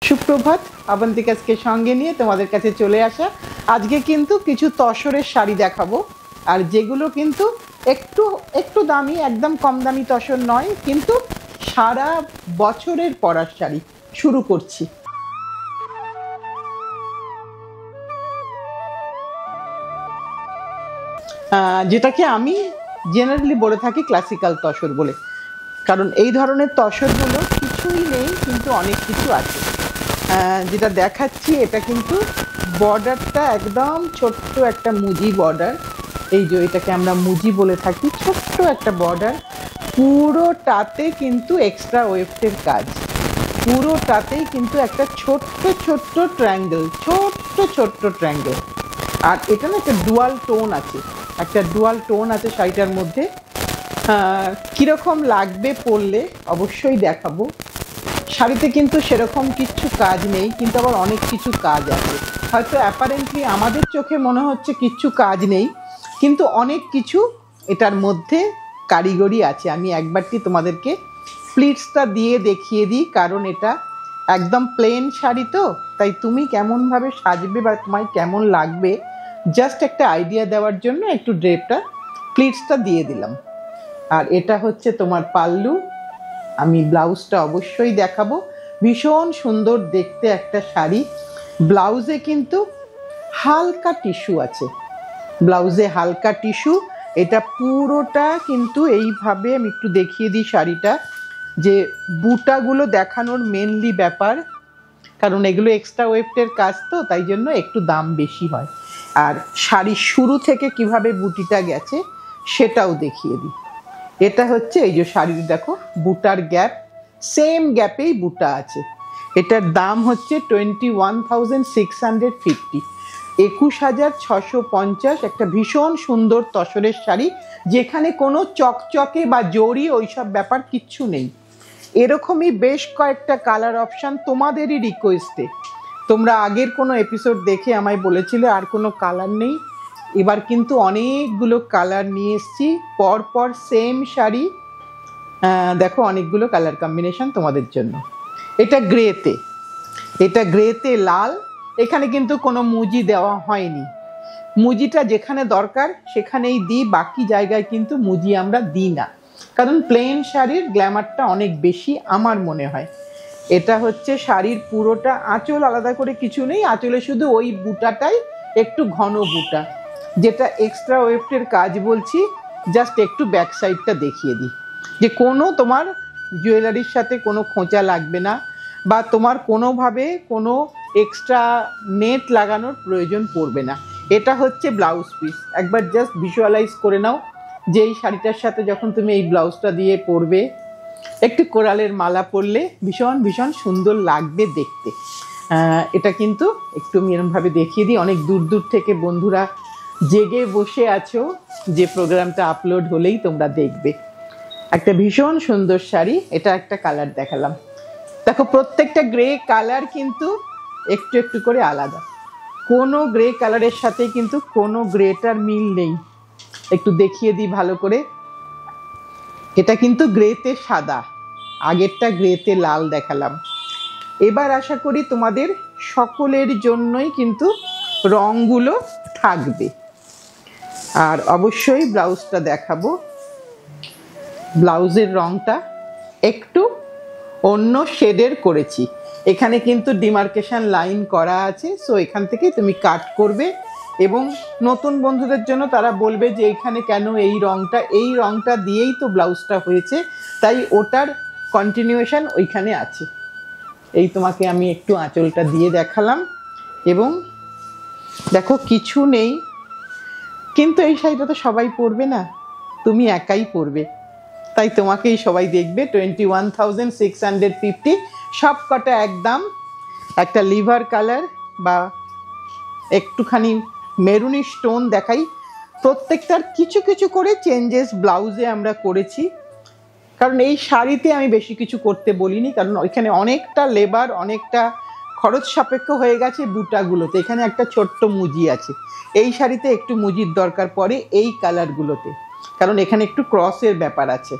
সুপ্রভাত, আবন্তিকাকে সঙ্গে নিয়ে তোমাদের কাছে চলে আসা। আজকে কিন্তু কিছু তসরের শাড়ি দেখাবো, আর যেগুলো কিন্তু একটু একটু দামি, একদম কম দামি তসর নয়, কিন্তু সারা বছরের পরার শাড়ি। শুরু করছি। যেটাকে আমি জেনারেলি বলে থাকি ক্লাসিক্যাল তসর বলে, কারণ এই ধরনের তসরগুলো কিছুই নেই, কিন্তু অনেক কিছু আছে। যেটা দেখাচ্ছি এটা কিন্তু বর্ডারটা একদম ছোট্ট একটা মুজি বর্ডার। এই যে এটাকে আমরা মুজি বলে থাকি, ছোট্ট একটা বর্ডার। পুরোটাতে কিন্তু এক্সট্রা ওয়েফটের কাজ, পুরোটাতেই কিন্তু একটা ছোট্ট ছোট্ট ট্রায়াঙ্গেল, ছোট্ট ছোট্ট ট্রায়াঙ্গেল। আর এটা না একটা ডুয়াল টোন আছে, একটা ডুয়াল টোন আছে শাড়িটার মধ্যে। কীরকম লাগবে পরলে অবশ্যই দেখাবো। শাড়িতে কিন্তু সেরকম কিছু কাজ নেই, কিন্তু আবার অনেক কিছু কাজ আছে। হয়তো অ্যাপারেন্টলি আমাদের চোখে মনে হচ্ছে কিচ্ছু কাজ নেই, কিন্তু অনেক কিছু এটার মধ্যে কারিগরি আছে। আমি একবারটি তোমাদেরকে প্লিটসটা দিয়ে দেখিয়ে দিই, কারণ এটা একদম প্লেন শাড়ি তো, তাই তুমি কেমনভাবে সাজবে বা তোমায় কেমন লাগবে জাস্ট একটা আইডিয়া দেওয়ার জন্য একটু ড্রেপটা প্লিটসটা দিয়ে দিলাম। আর এটা হচ্ছে তোমার পাল্লু। আমি ব্লাউজটা অবশ্যই দেখাবো। ভীষণ সুন্দর দেখতে একটা শাড়ি। ব্লাউজে কিন্তু হালকা টিস্যু আছে, ব্লাউজে হালকা টিস্যু। এটা পুরোটা কিন্তু এইভাবে আমি একটু দেখিয়ে দিই শাড়িটা, যে বুটাগুলো দেখানোর মেনলি ব্যাপার, কারণ এগুলো এক্সট্রা ওয়েফটের কাজ তো, তাই জন্য একটু দাম বেশি হয়। আর শাড়ির শুরু থেকে কিভাবে বুটিটা গেছে সেটাও দেখিয়ে দিই। এটা হচ্ছে এই যে শাড়ির দেখো বুটার গ্যাপ, সেম গ্যাপেই বুটা আছে। এটার দাম হচ্ছে 21,650, 21,650। একটা ভীষণ সুন্দর তসরের শাড়ি, যেখানে কোনো চকচকে বা জরি ওইসব ব্যাপার কিচ্ছু নেই। এরকমই বেশ কয়েকটা কালার অপশান তোমাদেরই রিকোয়েস্টে। তোমরা আগের কোনো এপিসোড দেখে আমায় বলেছিলে আর কোনো কালার নেই, এবার কিন্তু অনেকগুলো কালার নিয়ে এসেছি পরপর সেম শাড়ি। দেখো অনেকগুলো কালার কম্বিনেশন তোমাদের জন্য। এটা গ্রেতে, এটা গ্রেতে লাল। এখানে কিন্তু কোনো মুজি দেওয়া হয়নি, মুজিটা যেখানে দরকার সেখানেই দিই, বাকি জায়গায় কিন্তু মুজি আমরা দিই না, কারণ প্লেন শাড়ির গ্ল্যামারটা অনেক বেশি আমার মনে হয়। এটা হচ্ছে শাড়ির পুরোটা, আঁচল আলাদা করে কিছু নেই, আঁচলে শুধু ওই বুটাটাই একটু ঘন বুটা, যেটা এক্সট্রা ওয়েফটের কাজ বলছি। জাস্ট একটু ব্যাক সাইডটা দেখিয়ে দিই, যে কোনো তোমার জুয়েলারির সাথে কোনো খোঁচা লাগবে না, বা তোমার কোনোভাবে কোনো এক্সট্রা নেট লাগানোর প্রয়োজন পড়বে না। এটা হচ্ছে ব্লাউজ পিস। একবার জাস্ট ভিজুয়ালাইজ করে নাও যে এই শাড়িটার সাথে যখন তুমি এই ব্লাউজটা দিয়ে পরবে, একটু কোরালের মালা পরলে ভীষণ ভীষণ সুন্দর লাগবে দেখতে। এটা কিন্তু একটু আমি এরমভাবে দেখিয়ে দিই। অনেক দূর দূর থেকে বন্ধুরা জেগে বসে আছো, যে প্রোগ্রামটা আপলোড হলেই তোমরা দেখবে। একটা ভীষণ সুন্দর শাড়ি। এটা একটা কালার দেখালাম, দেখো প্রত্যেকটা গ্রে কালার কিন্তু একটু একটু করে আলাদা, কোনো গ্রে কালারের সাথে কিন্তু কোনো গ্রেটার মিল নেই। একটু দেখিয়ে দিই ভালো করে। এটা কিন্তু গ্রেতে সাদা, আগেরটা গ্রেতে লাল দেখালাম। এবার আশা করি তোমাদের সকলের জন্যই কিন্তু রঙগুলো থাকবে। আর অবশ্যই ব্লাউজটা দেখাবো। ব্লাউজের রঙটা একটু অন্য শেডের করেছি, এখানে কিন্তু ডিমার্কেশন লাইন করা আছে, সো এখান থেকে তুমি কাট করবে। এবং নতুন বন্ধুদের জন্য তারা বলবে যে এখানে কেন এই রঙটা দিয়েই তো ব্লাউজটা হয়েছে, তাই ওটার কন্টিনিউয়েশন ওইখানে আছে। এই তোমাকে আমি একটু আঁচলটা দিয়ে দেখালাম। এবং দেখো কিছু নেই, কিন্তু এই শাড়িটা তো সবাই পরবে না, তুমি একাই পরবে, তাই তোমাকেই সবাই দেখবে। 21,650, সব কটা একদম। একটা লিভার কালার বা একটুখানি মেরুনি স্টোন দেখাই। প্রত্যেকটার কিছু কিছু করে চেঞ্জেস ব্লাউজে আমরা করেছি, কারণ এই শাড়িতে আমি বেশি কিছু করতে বলিনি, কারণ ওইখানে অনেকটা লেবার, অনেকটা খরচ সাপেক্ষ হয়ে গেছে বুটাগুলোতে। এখানে একটা ছোট্ট মুজি আছে, এই শাড়িতে একটু মুজির দরকার পড়ে এই কালারগুলোতে, কারণ এখানে একটু ক্রসের ব্যাপার আছে।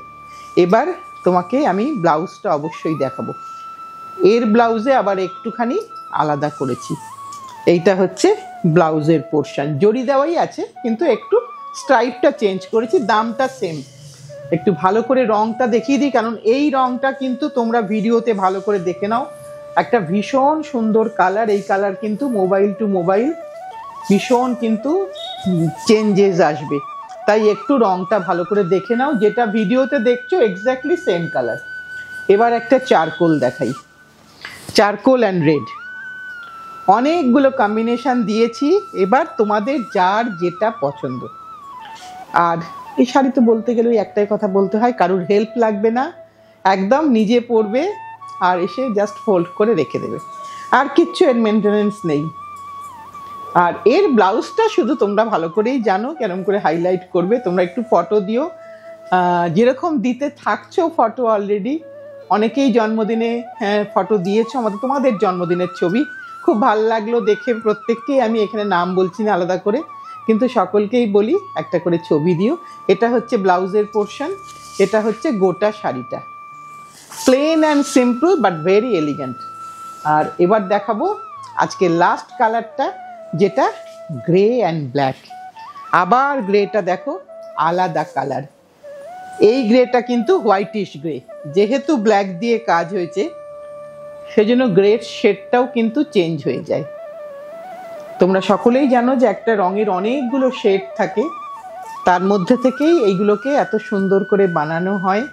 এবার তোমাকে আমি ব্লাউজটা অবশ্যই দেখাবো। এর ব্লাউজে আবার একটুখানি আলাদা করেছি। এইটা হচ্ছে ব্লাউজের পোর্শন, জড়ি দেওয়াই আছে কিন্তু একটু স্ট্রাইপটা চেঞ্জ করেছি, দামটা সেম। একটু ভালো করে রংটা দেখিয়ে দিই, কারণ এই রংটা কিন্তু তোমরা ভিডিওতে ভালো করে দেখে নাও, একটা ভীষণ সুন্দর কালার। এই কালার কিন্তু মোবাইল টু মোবাইল ভীষণ কিন্তু চেঞ্জেস আসবে, তাই একটু রংটা ভালো করে দেখে নাও। যেটা ভিডিওতে দেখছো এক্স্যাক্টলি সেম কালার। এবার একটা চারকোল দেখাই, চারকোল অ্যান্ড রেড, অনেকগুলো কম্বিনেশন দিয়েছি, এবার তোমাদের যার যেটা পছন্দ। আর এই শাড়ি তো বলতে গেলে ওই একটাই কথা বলতে হয়, কারোর হেল্প লাগবে না, একদম নিজে পরবে আর এসে জাস্ট ফোল্ড করে রেখে দেবে, আর কিচ্ছু এর মেনটেনেন্স নেই। আর এর ব্লাউজটা শুধু তোমরা ভালো করেই জানো কেরম করে হাইলাইট করবে। তোমরা একটু ফটো দিও, যেরকম দিতে থাকছো ফটো অলরেডি, অনেকেই জন্মদিনে ফটো দিয়েছো আমাদের, তোমাদের জন্মদিনের ছবি খুব ভালো লাগলো দেখে। প্রত্যেককেই আমি এখানে নাম বলছি না আলাদা করে, কিন্তু সকলকেই বলি একটা করে ছবি দিও। এটা হচ্ছে ব্লাউজের পোর্শন, এটা হচ্ছে গোটা শাড়িটা, plain and simple but very elegant. আর এবার দেখাবো আজকে লাস্ট কালারটা, যেটা গ্রে অ্যান্ড ব্ল্যাক। আবার গ্রেটা দেখো আলাদা কালার, এই গ্রেটা কিন্তু হোয়াইটিশ গ্রে, যেহেতু ব্ল্যাক দিয়ে কাজ হয়েছে সেজন্য গ্রের শেডটাও কিন্তু চেঞ্জ হয়ে যায়। তোমরা সকলেই জানো যে একটা রঙের অনেকগুলো শেড থাকে, তার মধ্যে থেকেই এইগুলোকে এত সুন্দর করে বানানো হয়।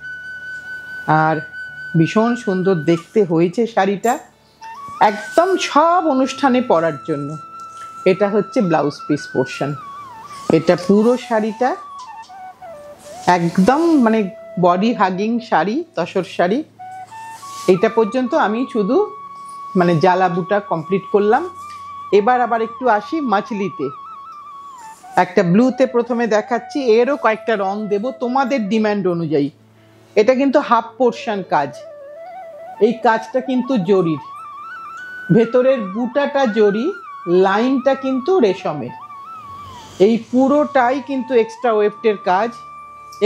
আর ভীষণ সুন্দর দেখতে হয়েছে শাড়িটা, একদম সব অনুষ্ঠানে পরার জন্য। এটা হচ্ছে ব্লাউজ পিস পোর্শন, এটা পুরো শাড়িটা একদম মানে বডি হাগিং শাড়ি, তসর শাড়ি। এইটা পর্যন্ত আমি শুধু মানে জালা বুটা কমপ্লিট করলাম। এবার আবার একটু আসি মাছলিতে, একটা ব্লুতে প্রথমে দেখাচ্ছি, এরও কয়েকটা রং দেব তোমাদের ডিমান্ড অনুযায়ী। এটা কিন্তু হাফ পোর্শন কাজ, এই কাজটা কিন্তু জরির, ভেতরের বুটাটা জরি, লাইনটা কিন্তু রেশমের, এই পুরোটাই কিন্তু এক্সট্রা ওয়েফটের কাজ।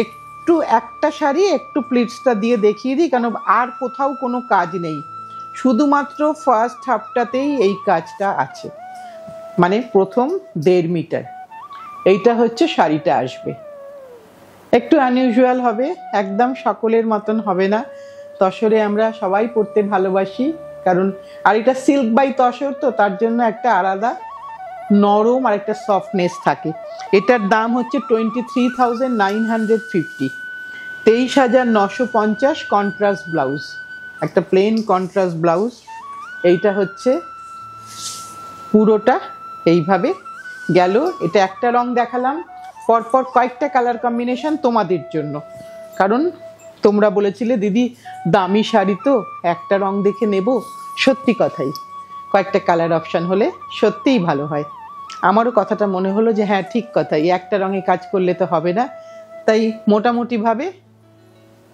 একটু একটা শাড়ি একটু প্লিটসটা দিয়ে দেখিয়ে দিই, কারণ আর কোথাও কোনো কাজ নেই, শুধুমাত্র ফার্স্ট হাফটাতেই এই কাজটা আছে, মানে প্রথম 1.5 মিটার। এইটা হচ্ছে শাড়িটা আসবে, একটু আনইউজুয়াল হবে, একদম সকলের মতন হবে না। তসরে আমরা সবাই পরতে ভালোবাসি, কারণ আর এটা সিল্ক বাই তসর, তো তার জন্য একটা আলাদা নরম আর একটা সফটনেস থাকে। এটার দাম হচ্ছে 23,950, 23,950 কন্ট্রাস্ট ব্লাউজ, একটা প্লেন কন্ট্রাস্ট ব্লাউজ। এইটা হচ্ছে পুরোটা এইভাবে গেল। এটা একটা রং দেখালাম, পরপর কয়েকটা কালার কম্বিনেশন তোমাদের জন্য, কারণ তোমরা বলেছিলে দিদি দামি শাড়ি তো একটা রং দেখে নেব। সত্যি কথাই, কয়েকটা কালার অপশান হলে সত্যিই ভালো হয়। আমারও কথাটা মনে হলো যে হ্যাঁ ঠিক কথাই, একটা রঙে কাজ করলে তো হবে না, তাই মোটামুটিভাবে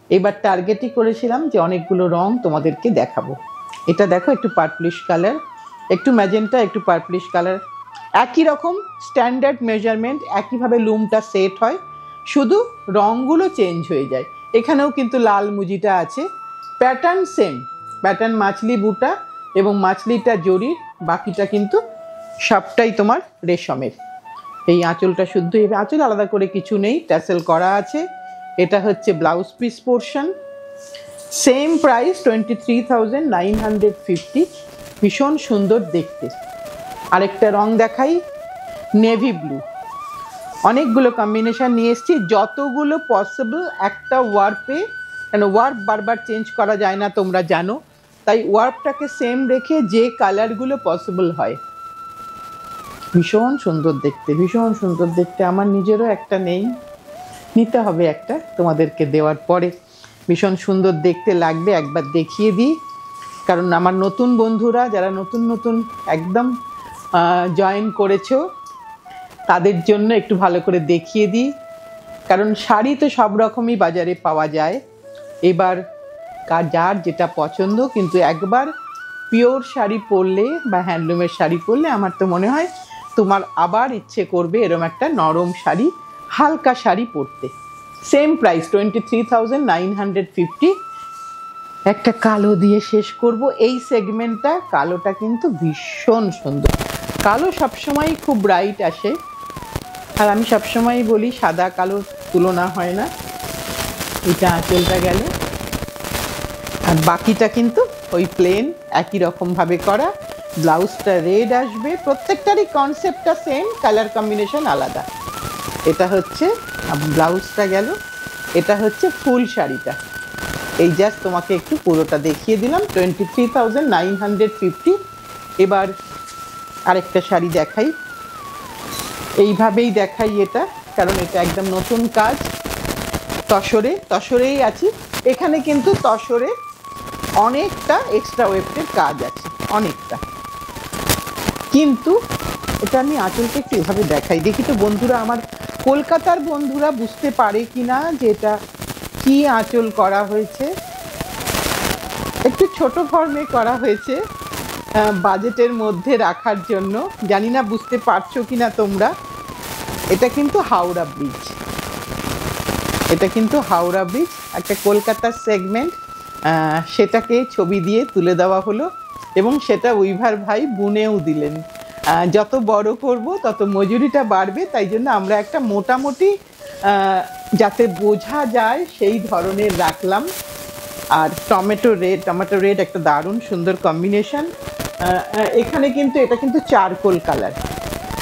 এবার টার্গেটই করেছিলাম যে অনেকগুলো রং তোমাদেরকে দেখাবো। এটা দেখো একটু পার্পলিশ কালার, একটু ম্যাজেন্টা, একটু পার্পলিশ কালার, একই রকম স্ট্যান্ডার্ড মেজারমেন্ট, একইভাবে লুমটা সেট হয়, শুধু রঙগুলো চেঞ্জ হয়ে যায়। এখানেও কিন্তু লাল মুজিটা আছে, প্যাটার্ন সেম, প্যাটার্ন মাছলি বুটা এবং মাছলিটা জরির, বাকিটা কিন্তু সবটাই তোমার রেশমের। এই আঁচলটা শুদ্ধ, আঁচল আলাদা করে কিছু নেই, ট্যাসেল করা আছে। এটা হচ্ছে blouse piece portion, same price 23,950, ভীষণ সুন্দর দেখতে। আরেকটা রং দেখাই, নেভি ব্লু, অনেকগুলো কম্বিনেশন নিয়ে এসেছি, যতগুলো পসিবল একটা ওয়ার্পে, কেন ওয়ার্প বারবার চেঞ্জ করা যায় না তোমরা জানো, তাই ওয়ার্পটাকে সেম রেখে যে কালারগুলো পসিবল হয়। ভীষণ সুন্দর দেখতে, ভীষণ সুন্দর দেখতে। আমার নিজেরও একটা নেই, নিতে হবে একটা তোমাদেরকে দেওয়ার পরে, ভীষণ সুন্দর দেখতে লাগবে। একবার দেখিয়ে দিই, কারণ আমার নতুন বন্ধুরা যারা নতুন নতুন একদম জয়েন করেছো তাদের জন্য একটু ভালো করে দেখিয়ে দিই, কারণ শাড়ি তো সব রকমই বাজারে পাওয়া যায়। এবার যার যেটা পছন্দ, কিন্তু একবার পিওর শাড়ি পরলে বা হ্যান্ডলুমের শাড়ি পরলে আমার তো মনে হয় তোমার আবার ইচ্ছে করবে এরম একটা নরম শাড়ি, হালকা শাড়ি পরতে। সেম প্রাইস 23,950, একটা কালো দিয়ে শেষ করব এই সেগমেন্টটা। কালোটা কিন্তু ভীষণ সুন্দর, কালো সবসময় খুব ব্রাইট আসে, আর আমি সবসময় বলি সাদা কালোর তুলনা হয় না। এটা আঁচলটা গেল, আর বাকিটা কিন্তু ওই প্লেন একই রকমভাবে করা। ব্লাউজটা রেড আসবে, প্রত্যেকটারই কনসেপ্টটা সেম, কালার কম্বিনেশন আলাদা। এটা হচ্ছে ব্লাউজটা গেল, এটা হচ্ছে ফুল শাড়িটা। এই জাস্ট তোমাকে একটু পুরোটা দেখিয়ে দিলাম। 23,950। এবার আরেকটা শাড়ি দেখাই, এইভাবেই দেখাই এটা, কারণ এটা একদম নতুন কাজ। তসরেই আছি এখানে, কিন্তু তসরে অনেকটা এক্সট্রা ওয়েটের কাজ আছে, অনেকটা। কিন্তু এটা আমি আঁচলটা একটু এভাবে দেখাই, দেখি তো বন্ধুরা, আমার কলকাতার বন্ধুরা বুঝতে পারে কিনা যে এটা কি আঁচল করা হয়েছে। একটু ছোট ফর্মে করা হয়েছে, বাজেটের মধ্যে রাখার জন্য। জানি না বুঝতে পারছো কিনা তোমরা। এটা কিন্তু হাওড়া ব্রিজ, এটা কিন্তু হাওড়া ব্রিজ, একটা কলকাতার সেগমেন্ট, সেটাকে ছবি দিয়ে তুলে দেওয়া হলো, এবং সেটা উইভার ভাই বুনেও দিলেন। যত বড় করব তত মজুরিটা বাড়বে, তাই জন্য আমরা একটা মোটামুটি যাতে বোঝা যায় সেই ধরনের রাখলাম। আর টমেটো রেড একটা দারুণ সুন্দর কম্বিনেশন। এখানে কিন্তু এটা কিন্তু চারকোল কালার,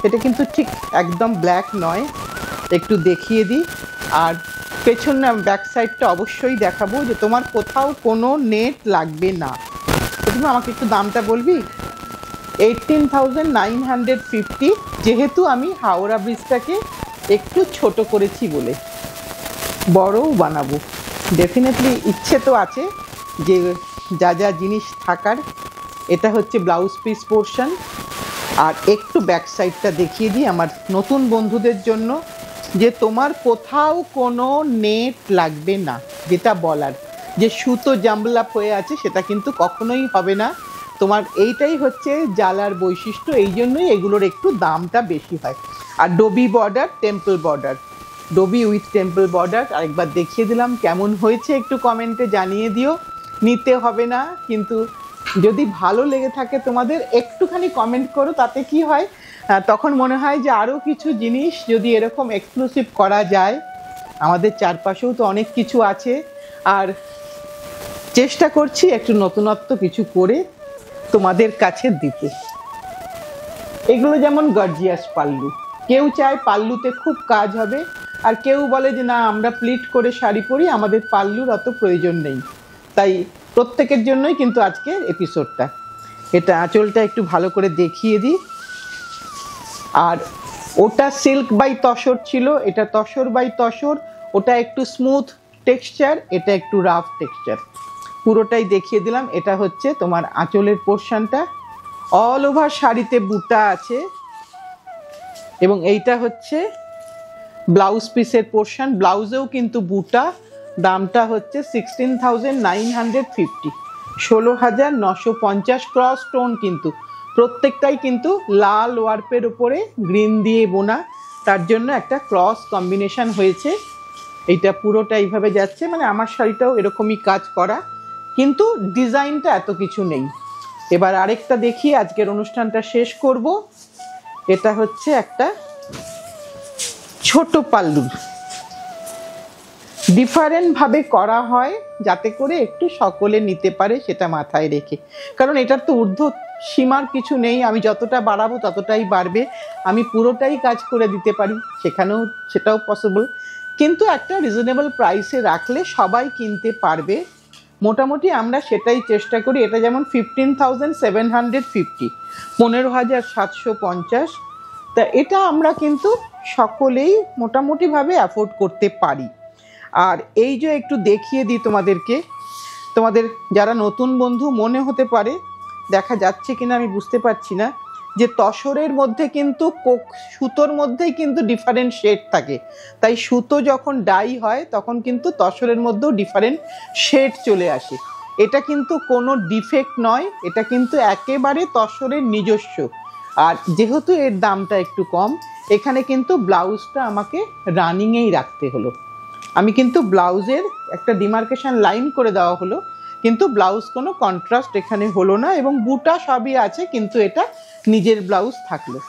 এটা কিন্তু ঠিক একদম ব্ল্যাক নয়। একটু দেখিয়ে দিই, আর পেছন ব্যাক সাইডটা অবশ্যই দেখাবো, যে তোমার কোথাও কোনো নেট লাগবে না। তুমি আমাকে একটু দামটা বলবি? 18,950, যেহেতু আমি হাওড়া ব্রিজটাকে একটু ছোট করেছি বলে। বড়ও বানাবো, ডেফিনেটলি ইচ্ছে তো আছে যে যা যা জিনিস থাকার। এটা হচ্ছে ব্লাউজ পিস পোর্শন, আর একটু ব্যাক সাইডটা দেখিয়ে দিই আমার নতুন বন্ধুদের জন্য, যে তোমার কোথাও কোনো নেট লাগবে না। যেটা বলার, যে সুতো জাম্বল আপ হয়ে আছে সেটা কিন্তু কখনোই হবে না। তোমার এইটাই হচ্ছে জালার বৈশিষ্ট্য, এই জন্যই এগুলোর একটু দামটা বেশি হয়। আর dobby border, temple border, dobby with temple border. আরেকবার দেখিয়ে দিলাম, কেমন হয়েছে একটু কমেন্টে জানিয়ে দিও। নিতে হবে না, কিন্তু যদি ভালো লেগে থাকে তোমাদের একটুখানি কমেন্ট করো, তাতে কি হয়, তখন মনে হয় যে আরও কিছু জিনিস যদি এরকম এক্সক্লুসিভ করা যায়। আমাদের চারপাশেও তো অনেক কিছু আছে, আর চেষ্টা করছি একটু নতুনত্ব কিছু করে তোমাদের কাছে দিতে। এগুলো যেমন গর্জিয়াস পাল্লু, কেউ চায় পাল্লুতে খুব কাজ হবে, আর কেউ বলে যে না আমরা প্লিট করে শাড়ি পরি, আমাদের পাল্লুর অত প্রয়োজন নেই। তাই প্রত্যেকের জন্যই কিন্তু আজকের এপিসোডটা। এটা আঁচলটা একটু ভালো করে দেখিয়ে দিই। আর ওটা সিল্ক বাই তসর ছিল, এটা তসর বাই তসর। ওটা একটু স্মুথ টেক্সচার, এটা একটু রাফ টেক্সচার। পুরোটাই দেখিয়ে দিলাম। এটা হচ্ছে তোমার আঁচলের পোর্শনটা, অল ওভার শাড়িতে বুটা আছে, এবং এইটা হচ্ছে ব্লাউজ পিসের পোর্শন, ব্লাউজেও কিন্তু বুটা। দামটা হচ্ছে 16,950, 16,950। ক্রস স্টোন কিন্তু প্রত্যেকটাই কিন্তু লাল ওয়ার্পের উপরে গ্রিন দিয়ে বোনা, তার জন্য একটা ক্রস কম্বিনেশন হয়েছে। এইটা পুরোটা এইভাবে যাচ্ছে, মানে আমার শাড়িটাও এরকমই কাজ করা, কিন্তু ডিজাইনটা এত কিছু নেই। এবার আরেকটা দেখি, আজকের অনুষ্ঠানটা শেষ করব। এটা হচ্ছে একটা ছোট পাল্লু, ডিফারেন্টভাবে করা হয় যাতে করে একটু সকলে নিতে পারে, সেটা মাথায় রেখে। কারণ এটার তো ঊর্ধ্ব সীমার কিছু নেই, আমি যতটা বাড়াবো ততটাই বাড়বে। আমি পুরোটাই কাজ করে দিতে পারি, সেটাও পসিবল, কিন্তু একটা রিজনেবল প্রাইসে রাখলে সবাই কিনতে পারবে। মোটামুটি আমরা সেটাই চেষ্টা করি। এটা যেমন 15,750, 15,750। তা এটা আমরা কিন্তু সকলেই মোটামুটিভাবে অ্যাফোর্ড করতে পারি। আর এই যে একটু দেখিয়ে দিই তোমাদেরকে, তোমাদের যারা নতুন বন্ধু মনে হতে পারে, দেখা যাচ্ছে কিনা আমি বুঝতে পারছি না, যে তসরের মধ্যে কিন্তু সুতোর মধ্যেই কিন্তু ডিফারেন্ট শেড থাকে। তাই সুতো যখন ডাই হয় তখন কিন্তু তসরের মধ্যেও ডিফারেন্ট শেড চলে আসে। এটা কিন্তু কোনো ডিফেক্ট নয়, এটা কিন্তু একেবারে তসরের নিজস্ব। আর যেহেতু এর দামটা একটু কম, এখানে কিন্তু ব্লাউজটা আমাকে রানিংয়েই রাখতে হলো। আমি কিন্তু ব্লাউজের একটা ডিমার্কেশন লাইন করে দেওয়া হলো, কিন্তু ব্লাউজ কোনো কন্ট্রাস্ট এখানে হলো না, এবং বুটা সবই আছে, কিন্তু এটা নিজের ব্লাউজ থাকলো।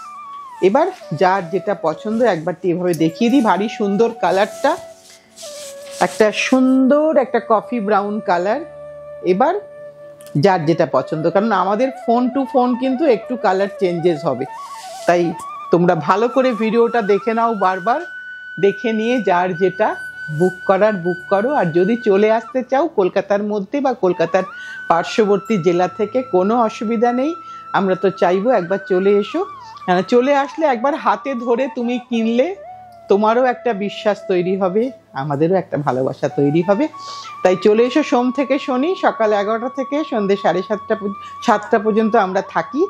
এবার যার যেটা পছন্দ একবারটি এভাবে দেখিয়ে দিই। ভারী সুন্দর কালারটা, একটা সুন্দর একটা কফি ব্রাউন কালার। এবার যার যেটা পছন্দ, কারণ আমাদের ফোন টু ফোন কিন্তু একটু কালার চেঞ্জেস হবে, তাই তোমরা ভালো করে ভিডিওটা দেখে নাও, বারবার দেখে নিয়ে যার যেটা বুক করার বুক করো। আর যদি চলে আসতে চাও কলকাতার মধ্যে বা কলকাতার পার্শ্ববর্তী জেলা থেকে, কোনো অসুবিধা নেই, আমরা তো চাইবো একবার চলে এসো। চলে আসলে একবার হাতে ধরে তুমি কিনলে তোমারও একটা বিশ্বাস তৈরি হবে, আমাদেরও একটা ভালোবাসা তৈরি হবে। তাই চলে এসো। সোম থেকে শনি সকাল 11টা থেকে সন্ধ্যে 7:30 পর্যন্ত আমরা থাকি।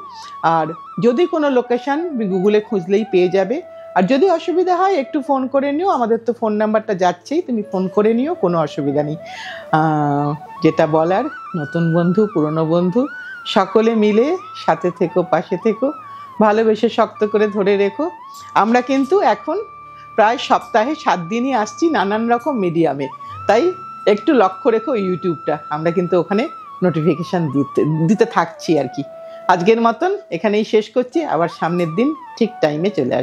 আর যদি কোনো লোকেশান গুগলে খুঁজলেই পেয়ে যাবে। আর যদি অসুবিধা হয় একটু ফোন করে নিও, আমাদের তো ফোন নাম্বারটা যাচ্ছেই, তুমি ফোন করে নিও, কোনো অসুবিধা নেই। যেটা বলার, নতুন বন্ধু পুরনো বন্ধু সকলে মিলে সাথে থেকো, পাশে থেকো, ভালোবেসে শক্ত করে ধরে রেখো। আমরা কিন্তু এখন প্রায় সপ্তাহে 7 দিনই আসছি নানান রকম মিডিয়ামে, তাই একটু লক্ষ্য রেখো ইউটিউবটা, আমরা কিন্তু ওখানে নোটিফিকেশান দিতে থাকছি আর কি। আজকের মতন এখানেই শেষ করছি, আবার সামনের দিন ঠিক টাইমে চলে আসবো।